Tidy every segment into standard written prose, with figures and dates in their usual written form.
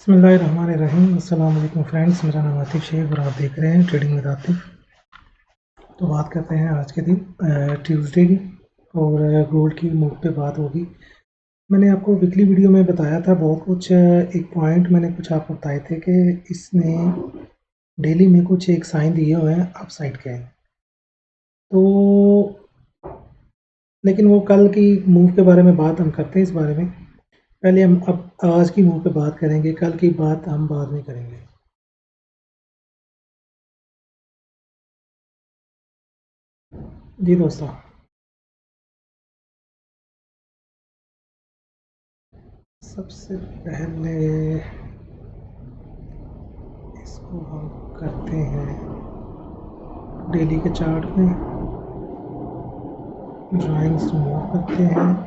बिस्मिल्लाहिर्रहमानिर्रहीम। अस्सलाम वालेकुम फ्रेंड्स, मेरा नाम आतिफ शेख और आप देख रहे हैं ट्रेडिंग विद आतिफ। तो बात करते हैं आज के दिन ट्यूसडे की और गोल्ड की मूव पे बात होगी। मैंने आपको वीकली वीडियो में बताया था बहुत कुछ। एक पॉइंट मैंने कुछ आपको बताए थे कि इसने डेली में कुछ एक साइन दिए हुए हैं अप साइड के। तो लेकिन वो कल की मूव के बारे में बात हम करते हैं इस बारे में। पहले हम अब आज की मूव पे बात करेंगे, कल की बात हम बाद में करेंगे। जी दोस्तों, सबसे पहले इसको हम करते हैं डेली के चार्ट में, ड्राइंग्स रिमूव करते हैं।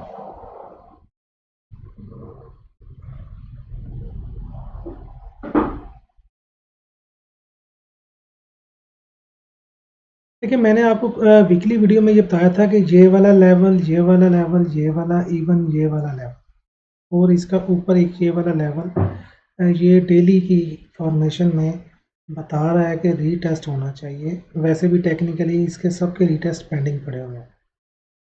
देखिए, मैंने आपको वीकली वीडियो में ये बताया था कि ये वाला लेवल, ये वाला लेवल, ये वाला, इवन ये वाला लेवल और इसका ऊपर एक ये वाला लेवल, ये डेली की फॉर्मेशन में बता रहा है कि रीटेस्ट होना चाहिए। वैसे भी टेक्निकली इसके सबके रीटेस्ट पेंडिंग पड़े हुए हैं।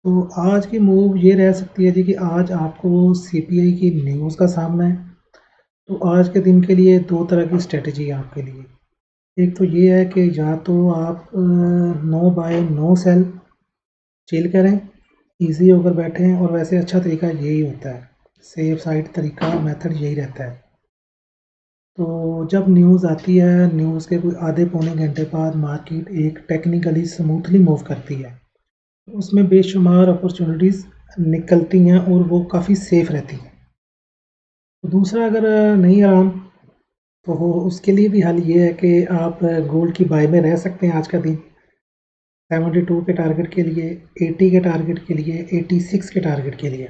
तो आज की मूव ये रह सकती है जी कि आज आपको सीपीआई की न्यूज़ का सामना है। तो आज के दिन के लिए दो तरह की स्ट्रेटजी है आपके लिए। एक तो ये है कि या तो आप no buy no sale chill करें, इजी होकर बैठें, और वैसे अच्छा तरीका यही होता है, सेफ साइड तरीका मेथड यही रहता है। तो जब न्यूज़ आती है, न्यूज़ के कोई आधे पौने घंटे बाद मार्केट एक टेक्निकली स्मूथली मूव करती है। उसमें बेशुमार अपॉर्चुनिटीज़ निकलती हैं और वो काफ़ी सेफ रहती हैं। तो दूसरा, अगर नहीं आराम, तो उसके लिए भी हल ये है कि आप गोल्ड की बाय में रह सकते हैं आज का दिन। 72 के टारगेट के लिए, 80 के टारगेट के लिए, 86 के टारगेट के लिए।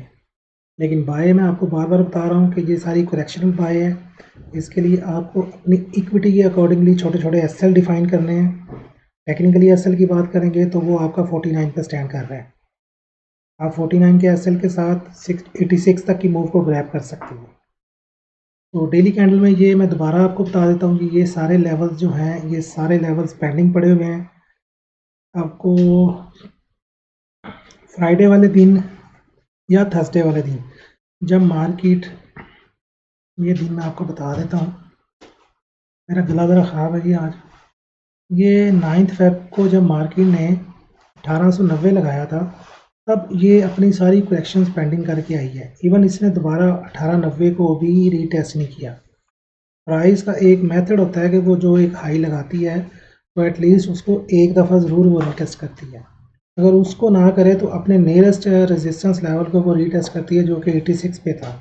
लेकिन बाय मैं आपको बार बार बता रहा हूँ कि ये सारी करेक्शनल बाय है। इसके लिए आपको अपनी इक्विटी के अकॉर्डिंगली छोटे छोटे एसएल डिफाइन करने हैं। टेक्निकली एसएल की बात करेंगे तो वो आपका 49 पे स्टैंड कर रहा है। आप 49 के एसएल के साथ 86 तक की मूव को ग्रैब कर सकते हो। तो डेली कैंडल में ये मैं दोबारा आपको बता देता हूँ कि ये सारे लेवल्स जो हैं, ये सारे लेवल्स पेंडिंग पड़े हुए हैं। आपको फ्राइडे वाले दिन या थर्सडे वाले दिन जब मार्केट, ये दिन मैं आपको बता देता हूँ, मेरा गला ज़रा ख़राब है जी आज। ये 9 फ़ेब को जब मार्केट ने 1890 लगाया था, तब ये अपनी सारी करेक्शंस पेंडिंग करके आई है। इवन इसने दोबारा 1890 को भी रीटेस्ट नहीं किया। प्राइस का एक मेथड होता है कि वो जो एक हाई लगाती है तो एटलीस्ट उसको एक दफ़ा ज़रूर वो रीटेस्ट करती है। अगर उसको ना करे तो अपने नियरेस्ट रेजिस्टेंस लेवल को वो रीटेस्ट करती है, जो कि 86 पे था।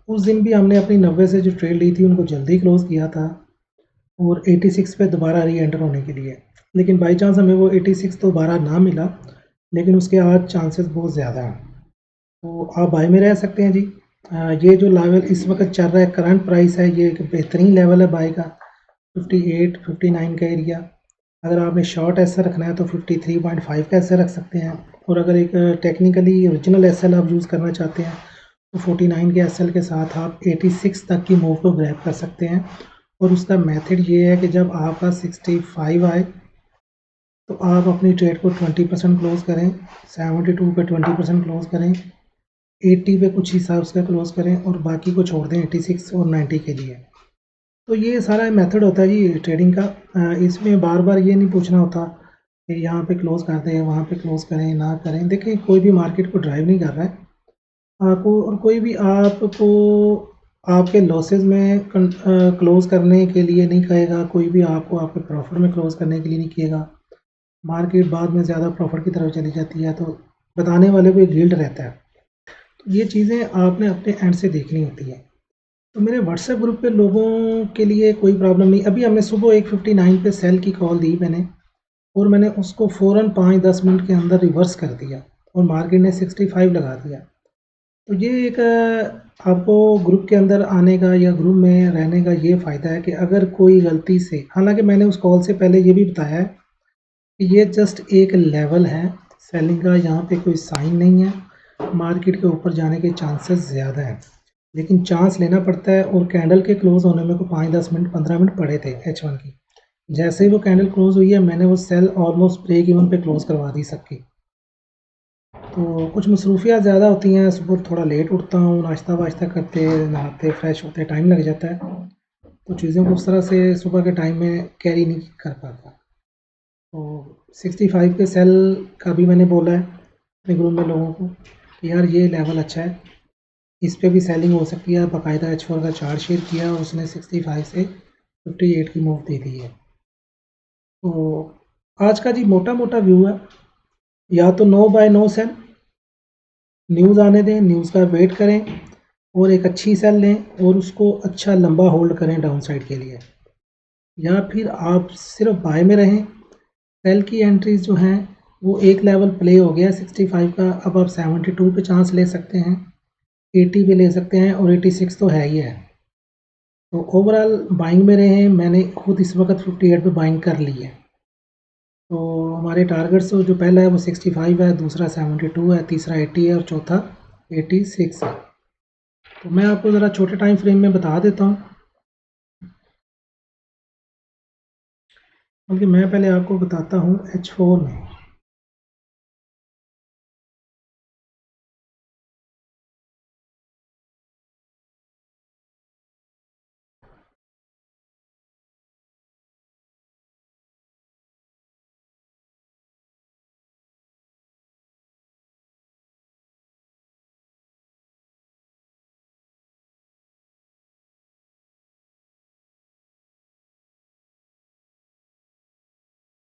उस दिन भी हमने अपनी 90 से जो ट्रेड ली थी उनको जल्दी क्लोज़ किया था और 86 पे दोबारा री एंटर होने के लिए। लेकिन बाई चांस हमें वो 86 तो दोबारा ना मिला, लेकिन उसके आज चांसेस बहुत ज़्यादा हैं। तो आप बाय में रह सकते हैं जी। ये जो लेवल इस वक्त चल रहा है, करंट प्राइस है, ये एक बेहतरीन लेवल है बाय का, 58 59 का एरिया। अगर आपने शॉर्ट एसएल रखना है तो 53.5 का एसएल रख सकते हैं, और अगर एक टेक्निकली ओरिजिनल एसएल आप यूज़ करना चाहते हैं तो 49 के एसएल के साथ आप 86 तक की मूव को ग्रैब कर सकते हैं। और उसका मेथड ये है कि जब आपका 65 आए तो आप अपनी ट्रेड को 20% क्लोज करें, 72 पे 20% क्लोज करें, 80 पे कुछ हिसाब से क्लोज करें और बाकी को छोड़ दें 86 और 90 के लिए। तो ये सारा मेथड होता है जी ट्रेडिंग का। इसमें बार बार ये नहीं पूछना होता कि यहाँ पे क्लोज कर दें, वहाँ पे क्लोज करें ना करें। देखिए, कोई भी मार्केट को ड्राइव नहीं कर रहा है आपको, और कोई भी आपको आपके लॉसेस में क्लोज करने के लिए नहीं कहेगा, कोई भी आपको आपके प्रॉफिट में क्लोज करने के लिए नहीं कहेगा। मार्केट बाद में ज़्यादा प्रॉफिट की तरफ चली जाती है तो बताने वाले को एक गिल्ट रहता है। तो ये चीज़ें आपने अपने एंड से देखनी होती है। तो मेरे व्हाट्सएप ग्रुप पे लोगों के लिए कोई प्रॉब्लम नहीं। अभी हमने सुबह एक 59 पे सेल की कॉल दी मैंने, और मैंने उसको फ़ौरन 5-10 मिनट के अंदर रिवर्स कर दिया और मार्केट ने 65 लगा दिया। तो ये एक आपको ग्रुप के अंदर आने का या ग्रुप में रहने का ये फ़ायदा है कि अगर कोई गलती से, हालांकि मैंने उस कॉल से पहले ये भी बताया है कि ये जस्ट एक लेवल है सेलिंग का, यहाँ पे कोई साइन नहीं है, मार्केट के ऊपर जाने के चांसेस ज़्यादा हैं। लेकिन चांस लेना पड़ता है। और कैंडल के क्लोज होने में को 5-10 मिनट 15 मिनट पड़े थे H1 की। जैसे ही वो कैंडल क्लोज हुई है मैंने वो सेल ऑलमोस्ट ब्रेक इवन पे क्लोज करवा दी सबकी। तो कुछ मसरूफियात ज़्यादा होती हैं, सुबह थोड़ा लेट उठता हूँ, नाश्ता वाश्ता करते नहाते फ्रेश होते टाइम लग जाता है, तो चीज़ों को उस तरह से सुबह के टाइम में कैरी नहीं कर पाता। तो 65 के सेल का भी मैंने बोला है अपने ग्रुप में लोगों को कि यार ये लेवल अच्छा है, इस पे भी सेलिंग हो सकती है। बाकायदा H4 का चार्ट शेयर किया और उसने 65 से 58 की मूव दे दी है। तो आज का जी मोटा मोटा व्यू है, या तो no buy no sale, news आने दें, न्यूज़ का वेट करें और एक अच्छी सेल लें और उसको अच्छा लंबा होल्ड करें डाउन साइड के लिए, या फिर आप सिर्फ बाय में रहें। सेल की एंट्रीज जो हैं वो एक लेवल प्ले हो गया 65 का, अब आप 72 पे चांस ले सकते हैं, 80 पे ले सकते हैं और 86 तो है ही है। तो ओवरऑल बाइंग में रहें। मैंने खुद इस वक्त 58 पे बाइंग कर ली है। तो हमारे टारगेट्स जो पहला है वो 65 है, दूसरा 72 है, तीसरा 80 है और चौथा 86 है। तो मैं आपको ज़रा छोटे टाइम फ्रेम में बता देता हूँ, बल्कि मैं पहले आपको बताता हूँ H4 में।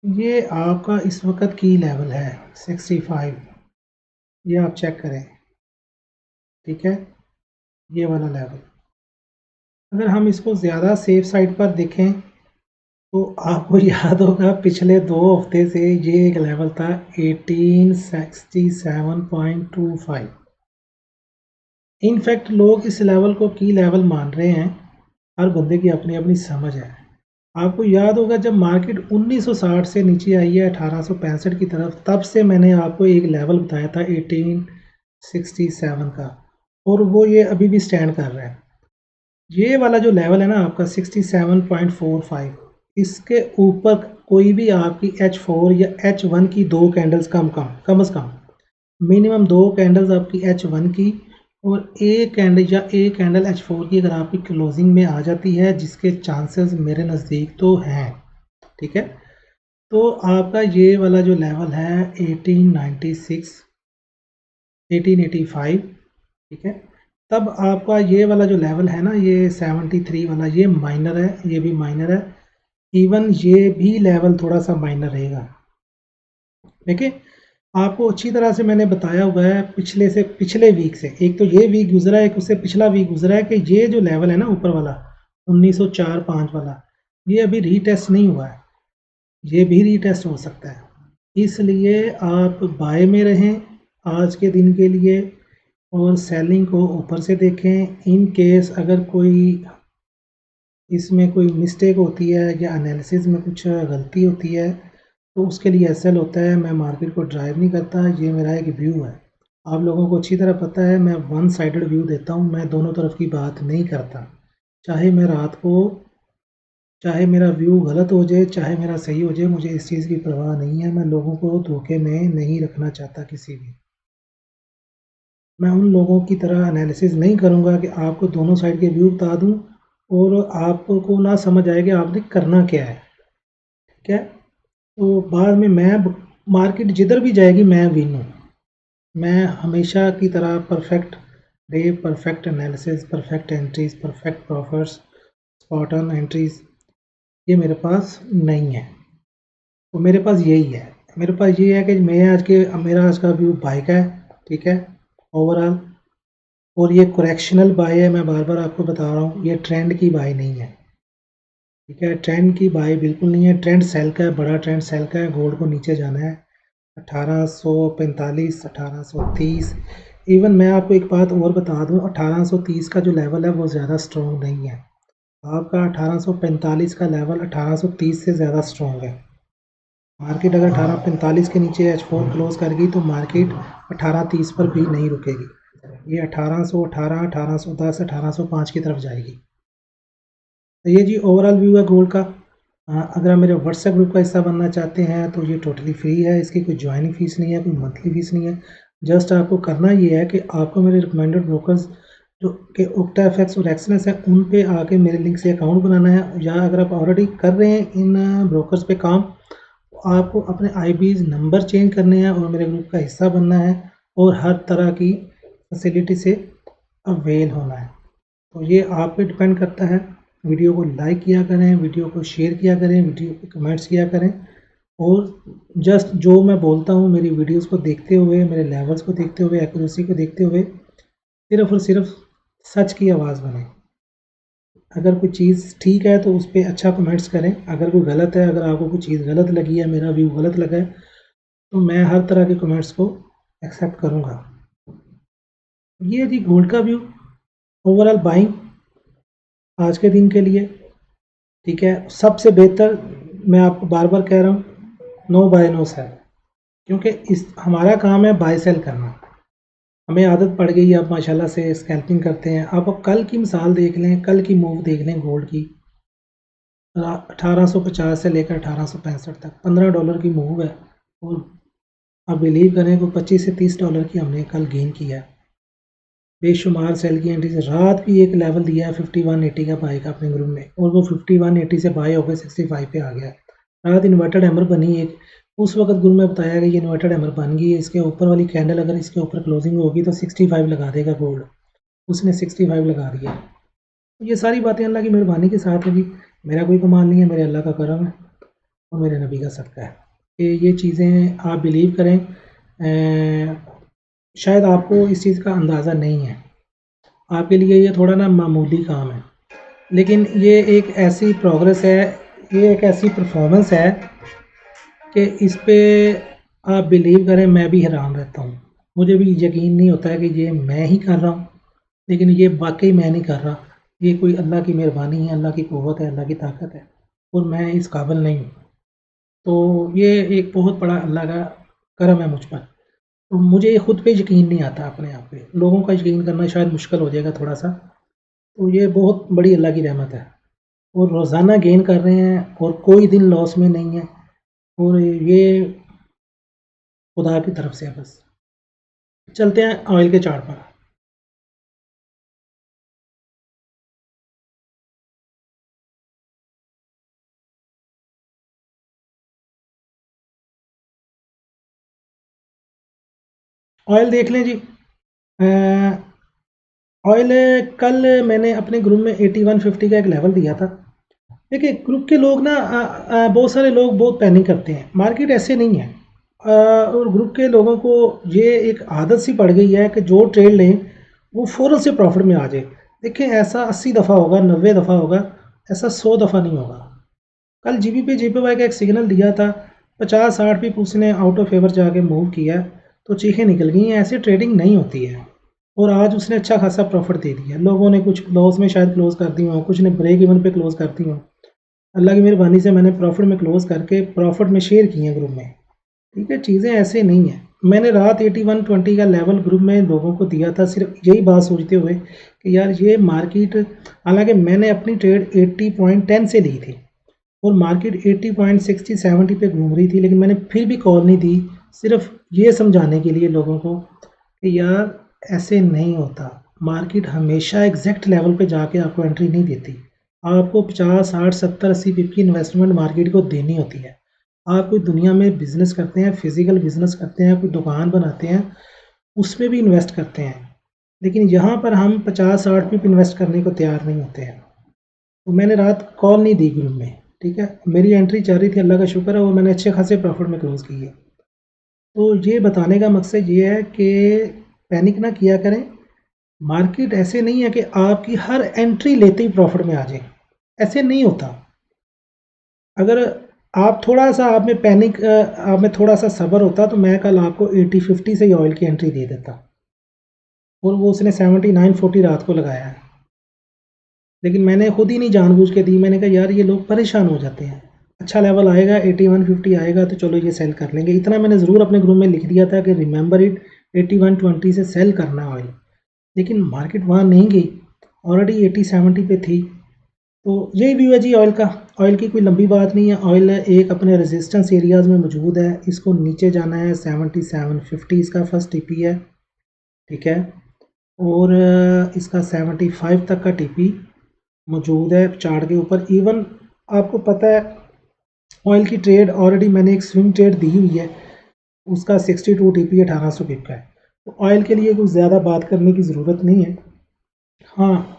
ये आपका इस वक्त की लेवल है 65, ये आप चेक करें, ठीक है, ये वाला लेवल। अगर हम इसको ज़्यादा सेफ साइड पर देखें तो आपको याद होगा पिछले 2 हफ्ते से ये एक लेवल था 1867.25। इनफैक्ट लोग इस लेवल को की लेवल मान रहे हैं, हर बंदे की अपनी अपनी समझ है। आपको याद होगा जब मार्केट 1960 से नीचे आई है 1865 की तरफ, तब से मैंने आपको एक लेवल बताया था 1867 का, और वो ये अभी भी स्टैंड कर रहा है। ये वाला जो लेवल है ना आपका 67.45, इसके ऊपर कोई भी आपकी H4 या H1 की 2 कैंडल्स कम से कम मिनिमम 2 कैंडल्स आपकी H1 की और एक कैंडल H4 की अगर आपकी क्लोजिंग में आ जाती है, जिसके चांसेस मेरे नज़दीक तो हैं, ठीक है, तो आपका ये वाला जो लेवल है 1896 1885, ठीक है, तब आपका ये वाला जो लेवल है ना ये 73 वाला, ये माइनर है, ये भी माइनर है, इवन ये भी लेवल थोड़ा सा माइनर रहेगा। देखिए आपको अच्छी तरह से मैंने बताया हुआ है पिछले वीक से, एक तो ये वीक गुजरा है, एक उससे पिछला वीक गुजरा है, कि ये जो लेवल है ना ऊपर वाला 1904-5 वाला, ये अभी रीटेस्ट नहीं हुआ है, ये भी रीटेस्ट हो सकता है। इसलिए आप बाय में रहें आज के दिन के लिए और सेलिंग को ऊपर से देखें। इन केस अगर कोई इसमें कोई मिस्टेक होती है या एनालिसिस में कुछ गलती होती है तो उसके लिए एसएल होता है। मैं मार्केट को ड्राइव नहीं करता, ये मेरा एक व्यू है। आप लोगों को अच्छी तरह पता है मैं वन साइडेड व्यू देता हूँ, मैं दोनों तरफ की बात नहीं करता। चाहे मैं रात को, चाहे मेरा व्यू गलत हो जाए, चाहे मेरा सही हो जाए, मुझे इस चीज़ की परवाह नहीं है। मैं लोगों को धोखे में नहीं रखना चाहता किसी भी। मैं उन लोगों की तरह एनालिसिस नहीं करूँगा कि आपको दोनों साइड के व्यू बता दूँ और आपको ना समझ आए कि आपने करना क्या है, ठीक है। तो बाद में मैं मार्केट जिधर भी जाएगी मैं विन हूँ। मैं हमेशा की तरह perfect day, perfect analysis, perfect entries, perfect profits, spot on entries, ये मेरे पास नहीं है। तो मेरे पास यही है, मेरे पास ये है कि मेरा आज का व्यू बाय का है, ठीक है, ओवरऑल। और ये करेक्शनल बाय है, मैं बार बार आपको बता रहा हूँ, ये ट्रेंड की बाय नहीं है, ठीक है, ट्रेंड की बाय बिल्कुल नहीं है। ट्रेंड सेल का है, बड़ा ट्रेंड सेल का है। गोल्ड को नीचे जाना है 1845, 1830। इवन मैं आपको एक बात और बता दूं, 1830 का जो लेवल है वो ज़्यादा स्ट्रॉन्ग नहीं है। आपका 1845 का लेवल 1830 से ज़्यादा स्ट्रॉन्ग है। मार्केट अगर 1845 के नीचे H4 क्लोज कर गई तो मार्केट 1830 पर भी नहीं रुकेगी। ये 1818, 1810, 1805 की तरफ जाएगी। तो ये जी ओवरऑल व्यू है गोल्ड का। अगर आप मेरे व्हाट्सएप ग्रुप का हिस्सा बनना चाहते हैं तो ये टोटली फ्री है, इसकी कोई ज्वाइनिंग फ़ीस नहीं है, कोई मंथली फ़ीस नहीं है। जस्ट आपको करना ये है कि आपको मेरे रिकमेंडेड ब्रोकर्स जो कि ओक्टा एफएक्स और एक्सनेस है, उन पे आके मेरे लिंक से अकाउंट बनाना है, या अगर आप ऑलरेडी कर रहे हैं इन ब्रोकर्स पे काम, तो आपको अपने आईबीज़ नंबर चेंज करने हैं और मेरे ग्रुप का हिस्सा बनना है और हर तरह की फैसिलिटी से अवेल होना है। तो ये आप पे डिपेंड करता है। वीडियो को लाइक किया करें, वीडियो को शेयर किया करें, वीडियो पे कमेंट्स किया करें, और जस्ट जो मैं बोलता हूँ मेरी वीडियोस को देखते हुए, मेरे लेवल्स को देखते हुए, एक्यूरेसी को देखते हुए सिर्फ़ और सिर्फ सच की आवाज़ बने। अगर कोई चीज़ ठीक है तो उस पे अच्छा कमेंट्स करें, अगर कोई गलत है, अगर आपको कोई चीज़ गलत लगी है, मेरा व्यू गलत लगा है, तो मैं हर तरह के कमेंट्स को एक्सेप्ट करूँगा। ये जी गोल्ड का व्यू, ओवरऑल बाइंग आज के दिन के लिए, ठीक है। सबसे बेहतर मैं आपको बार-बार कह रहा हूँ, नो बाय नो सेल, क्योंकि इस हमारा काम है बाय सेल करना। हमें आदत पड़ गई है अब माशाल्लाह से स्कैल्पिंग करते हैं। आप कल की मिसाल देख लें, कल की मूव देख लें गोल्ड की, 1850 से लेकर 1865 तक $15 की मूव है, और आप बिलीव करें कि 25 से $30 की हमने कल गेन किया है। बेशुमार सेल की एंट्री से रात भी एक लेवल दिया है 5180 का बाय का अपने ग्रुप में, और वो 5180 से बाय होकर 65 पे आ गया। रात इन्वर्टेड हैमर बनी एक, उस वक्त ग्रुप में बताया कि ये इन्वर्टेड हैमर बन गई है, इसके ऊपर वाली कैंडल अगर इसके ऊपर क्लोजिंग होगी तो 65 लगा देगा गोल्ड। उसने 65 लगा दिया। ये सारी बातें अल्लाह की मेहरबानी के साथ होगी, मेरा कोई कमाल नहीं है, मेरे अल्लाह का करम है और मेरे नबी का सदका है कि ये चीज़ें आप बिलीव करें। शायद आपको इस चीज़ का अंदाज़ा नहीं है, आपके लिए ये थोड़ा ना मामूली काम है, लेकिन ये एक ऐसी प्रोग्रेस है, ये एक ऐसी परफॉर्मेंस है कि इस पे आप बिलीव करें मैं भी हैरान रहता हूँ। मुझे भी यकीन नहीं होता है कि ये मैं ही कर रहा हूँ, लेकिन ये वाकई मैं नहीं कर रहा, ये कोई अल्लाह की मेहरबानी है, अल्लाह की क़ुव्वत है, अल्लाह की ताकत है, और मैं इस काबिल नहीं हूँ। तो ये एक बहुत बड़ा अल्लाह का करम है मुझ पर। तो मुझे ये खुद पे यकीन नहीं आता अपने आप पे, लोगों का यकीन करना शायद मुश्किल हो जाएगा थोड़ा सा। तो ये बहुत बड़ी अल्लाह की रहमत है, और रोज़ाना गेन कर रहे हैं और कोई दिन लॉस में नहीं है, और ये खुदा की तरफ से है बस। चलते हैं ऑयल के चार्ट पर। ऑयल देख लें जी। ऑयल कल मैंने अपने ग्रुप में 8150 का एक लेवल दिया था। देखिए ग्रुप के लोग ना बहुत सारे लोग बहुत पैनिक करते हैं, मार्केट ऐसे नहीं है। और ग्रुप के लोगों को ये एक आदत सी पड़ गई है कि जो ट्रेड लें वो फ़ौरन से प्रॉफिट में आ जाए। देखिए ऐसा 80 दफ़ा होगा, 90 दफ़ा होगा, ऐसा 100 दफ़ा नहीं होगा। कल जीपीवाई का एक सिग्नल दिया था, 50-60 पिप उसने आउट ऑफ फेवर जाके मूव किया, तो चीखें निकल गई हैं। ऐसे ट्रेडिंग नहीं होती है, और आज उसने अच्छा खासा प्रॉफिट दे दिया। लोगों ने कुछ लॉस में शायद क्लोज़ कर दी हों, कुछ ने ब्रेक इवन पे क्लोज़ कर दी हों। अल्लाह की मेहरबानी से मैंने प्रॉफिट में क्लोज़ करके प्रॉफिट में शेयर किए हैं ग्रुप में, ठीक है। चीज़ें ऐसे नहीं हैं। मैंने रात 8120 का लेवल ग्रुप में लोगों को दिया था, सिर्फ यही बात सोचते हुए कि यार ये मार्केट, हालांकि मैंने अपनी ट्रेड 80.10 से ली थी और मार्केट 80.60-70 पे घूम रही थी, लेकिन मैंने फिर भी कॉल नहीं दी, सिर्फ ये समझाने के लिए लोगों को कि यार ऐसे नहीं होता। मार्केट हमेशा एग्जैक्ट लेवल पे जाके आपको एंट्री नहीं देती, आपको 50, 60, 70, 80 पिप की इन्वेस्टमेंट मार्केट को देनी होती है। आप कोई दुनिया में बिजनेस करते हैं, फिजिकल बिजनेस करते हैं, कोई दुकान बनाते हैं, उसमें भी इन्वेस्ट करते हैं, लेकिन यहाँ पर हम 50-60 पिप इन्वेस्ट करने को तैयार नहीं होते हैं। तो मैंने रात कॉल नहीं दी ग्रुप में, ठीक है। मेरी एंट्री चल रही थी, अल्लाह का शुक्र है, और मैंने अच्छे खासे प्रॉफिट में क्लोज की है। तो ये बताने का मकसद ये है कि पैनिक ना किया करें। मार्केट ऐसे नहीं है कि आपकी हर एंट्री लेते ही प्रॉफिट में आ जाए, ऐसे नहीं होता। अगर आप थोड़ा सा आप में पैनिक, आप में थोड़ा सा सब्र होता, तो मैं कल आपको 80-50 से ही ऑयल की एंट्री दे देता, और वो उसने 79-40 रात को लगाया है। लेकिन मैंने खुद ही नहीं जानबूझ के दी, मैंने कहा यार ये लोग परेशान हो जाते हैं, अच्छा लेवल आएगा 8150 आएगा तो चलो ये सेल कर लेंगे। इतना मैंने ज़रूर अपने ग्रुप में लिख दिया था कि रिमेंबर इट, 8120 से सेल करना ऑयल। लेकिन मार्केट वहाँ नहीं गई, ऑलरेडी 80-70 पे थी। तो यही व्यू है जी ऑयल का। ऑयल की कोई लंबी बात नहीं है, ऑयल एक अपने रेजिस्टेंस एरियाज़ में मौजूद है, इसको नीचे जाना है। 77.50 इसका फर्स्ट टीपी है, ठीक है, और इसका 75 तक का टीपी मौजूद है चार्ट के ऊपर। इवन आपको पता है ऑयल की ट्रेड ऑलरेडी मैंने एक स्विंग ट्रेड दी हुई है, उसका 62 टीपी 1800 पिप का है। तो ऑयल के लिए कुछ ज़्यादा बात करने की ज़रूरत नहीं है। हाँ,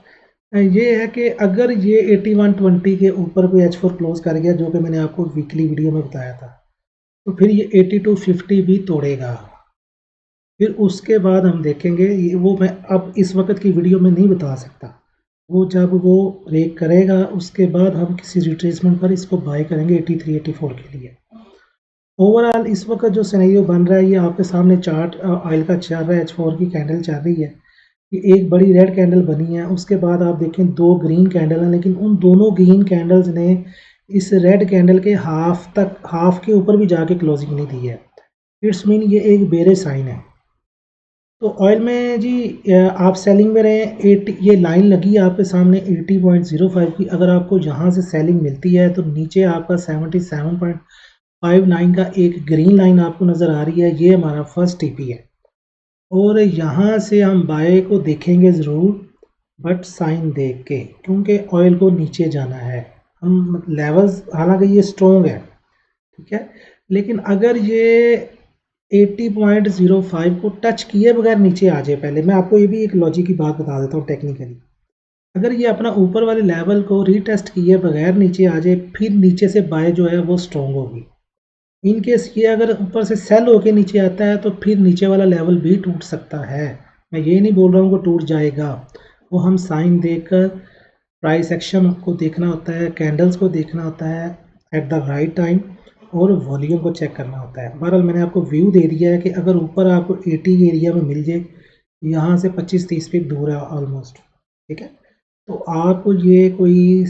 ये है कि अगर ये 8120 के ऊपर कोई H4 क्लोज कर गया, जो कि मैंने आपको वीकली वीडियो में बताया था, तो फिर ये 8250 भी तोड़ेगा। फिर उसके बाद हम देखेंगे, ये वो मैं अब इस वक्त की वीडियो में नहीं बता सकता। वो जब वो ब्रेक करेगा उसके बाद हम किसी रिट्रेसमेंट पर इसको बाय करेंगे 83-84 के लिए। ओवरऑल इस वक्त जो सिनेरियो बन रहा है, ये आपके सामने चार्ट ऑयल का चल रहा है, H4 की कैंडल चल रही है, ये एक बड़ी रेड कैंडल बनी है। उसके बाद आप देखें 2 ग्रीन कैंडल हैं, लेकिन उन दोनों ग्रीन कैंडल्स ने इस रेड कैंडल के हाफ के ऊपर भी जाके क्लोजिंग नहीं दी है। इट्स मीन ये एक बेरिश साइन है। तो ऑयल में जी आप सेलिंग में रहें। 80 ये लाइन लगी है आपके सामने 80.05 की। अगर आपको यहाँ से सेलिंग मिलती है तो नीचे आपका 77.59 का एक ग्रीन लाइन आपको नज़र आ रही है, ये हमारा फर्स्ट टीपी है। और यहाँ से हम बाय को देखेंगे ज़रूर, बट साइन देख के, क्योंकि ऑयल को नीचे जाना है। हम लेवल्स, हालांकि ये स्ट्रॉन्ग है, ठीक है, लेकिन अगर ये 80.05 को टच किए बगैर नीचे आ जाए, पहले मैं आपको ये भी एक लॉजिक की बात बता देता हूँ टेक्निकली। अगर ये अपना ऊपर वाले लेवल को रीटेस्ट किए बगैर नीचे आ जाए, फिर नीचे से बाय जो है वो स्ट्रॉन्ग होगी। इन केस ये अगर ऊपर से सेल होके नीचे आता है तो फिर नीचे वाला लेवल भी टूट सकता है। मैं ये नहीं बोल रहा हूँ कि टूट जाएगा, वो हम साइन देखकर प्राइस एक्शन को देखना होता है, कैंडल्स को देखना होता है एट द राइट टाइम, और वॉल्यूम को चेक करना होता है। बहरहाल मैंने आपको व्यू दे दिया है कि अगर ऊपर आपको 80 के एरिया में मिल जाए, यहाँ से 25-30 पिप दूर है ऑलमोस्ट, ठीक है, तो आपको ये कोई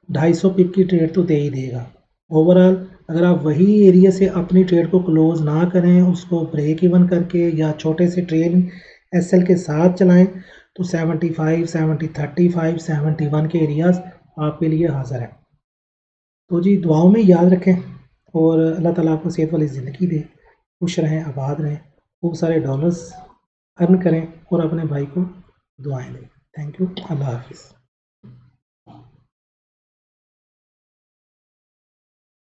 250 पिप की ट्रेड तो दे ही देगा। ओवरऑल अगर आप वही एरिया से अपनी ट्रेड को क्लोज ना करें, उसको ब्रेक इवन करके या छोटे से ट्रेड एसएल के साथ चलाएं, तो 75, 70, 35, 71 के एरियाज़ आपके लिए हाजिर हैं। तो जी दुआओं में याद रखें, और अल्लाह ताला आपको सेहत वाली ज़िंदगी दे, खुश रहें, आबाद रहें, खूब सारे डॉलर्स अर्न करें और अपने भाई को दुआएं दें। थैंक यू, अल्लाह हाफिज़।